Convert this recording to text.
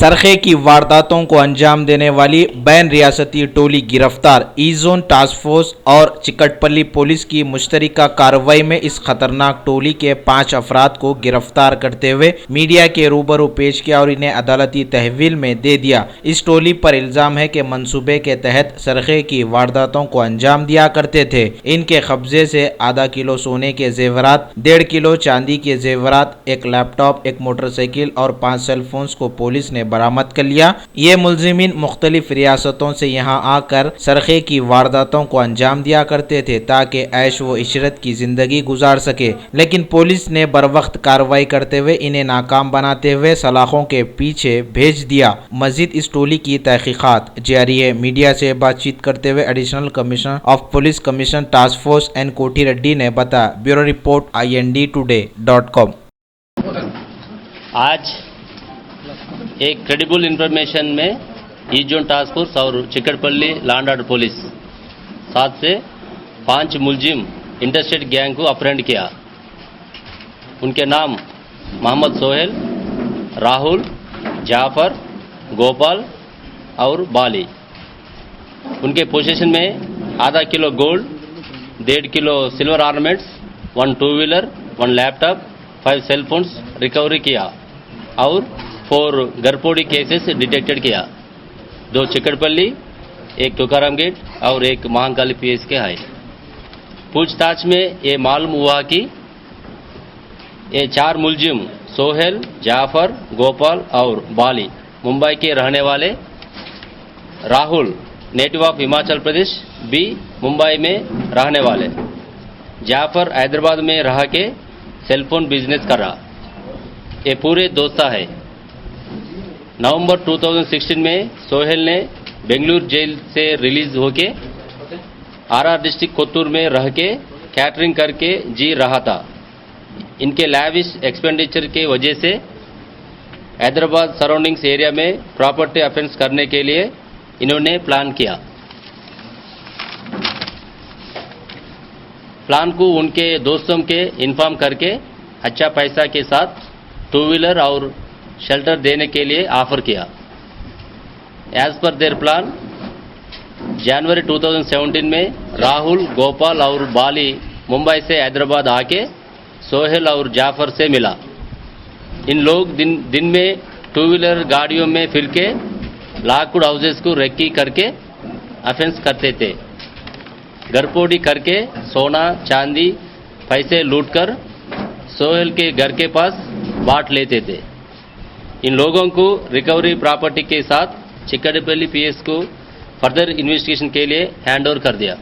सरखे की वारदातों को अंजाम देने वाली बैन रियासती टोली गिरफ्तार। ई जोन टास्क फोर्स और चिकटपल्ली पुलिस की मुश्तरका कार्रवाई में इस खतरनाक टोली के 5 अफराद को गिरफ्तार करते हुए मीडिया के रूबरू पेश किया और इन्हें अदालती तहवील में दे दिया। इस टोली पर इल्जाम है कि मंसूबे के तहत सरखे की वारदातों को अंजाम दिया करते थे। इनके कब्जे से आधा किलो सोने के जेवरात, 1.5 किलो चांदी के जेवरात, एक लैपटॉप, एक मोटरसाइकिल और 5 सेलफोन्स को पुलिस ने बरामद कर लिया। ये मुलजिमीन मुख्तलिफ रियासतों से यहाँ आकर सरखे की वारदातों को अंजाम दिया करते थे ताकि ऐश व इशरत की जिंदगी गुजार सके, लेकिन पुलिस ने बरवक्त कार्रवाई करते हुए इन्हें नाकाम बनाते हुए सलाखों के पीछे भेज दिया। मजीद इस टोली की तहकीकात जारी है। मीडिया से बातचीत करते हुए additional commissioner of police commissioner task force N Kothi Reddy ने बताया। Bureau report INDtoday.com। आज एक क्रेडिबल इंफॉर्मेशन में ई जोन टास्क फोर्स और चिकटपल्ली लैंड ऑर्डर पुलिस साथ से 5 मुलजिम इंटरस्टेट गैंग को अपहरण किया। उनके नाम मोहम्मद सोहेल, राहुल, जाफर, गोपाल और बाली। उनके पोजीशन में आधा kilo gold, 1.5 kilo silver ornaments, 1 2 wheeler, 1 laptop, 5 cellphones recovery किया और 4 गरपोड़ी केसेस डिटेक्टेड किया। 2 चिकटपल्ली, 1 तुकाराम गेट और 1 महाकाली PS के है। पूछताछ में ये मालूम हुआ कि ये 4 मुलजिम सोहेल, जाफर, गोपाल और बाली मुंबई के रहने वाले, राहुल नेटिव ऑफ हिमाचल प्रदेश, बी मुंबई में रहने वाले, जाफर हैदराबाद में रह के सेलफोन बिजनेस कर रहा। ये पूरे दोस्ता है। नवंबर 2016 में सोहेल ने बेंगलुरु जेल से रिलीज होके RR डिस्ट्रिक्ट कोत्तूर में रह के कैटरिंग करके जी रहा था। इनके लैविश एक्सपेंडिचर के वजह से हैदराबाद सराउंडिंग्स एरिया में प्रॉपर्टी ऑफेंस करने के लिए इन्होंने प्लान किया। प्लान को उनके दोस्तों के इन्फॉर्म करके अच्छा पैसा के साथ 2 व्हीलर और शेल्टर देने के लिए ऑफर किया। एज पर देयर प्लान जनवरी 2017 में राहुल, गोपाल और बाली मुंबई से हैदराबाद आके सोहेल और जाफर से मिला। इन लोग दिन में 2 व्हीलर गाड़ियों में फिर के लॉकवुड हाउसेस को रेकी करके ऑफेंस करते थे। गरपोड़ी करके सोना, चांदी, पैसे लूटकर सोहेल के घर के पास बांट लेते थे। इन लोगों को रिकवरी प्रॉपर्टी के साथ चिकटपल्ली PS को फर्दर इन्वेस्टिगेशन के लिए हैंड ओवर कर दिया।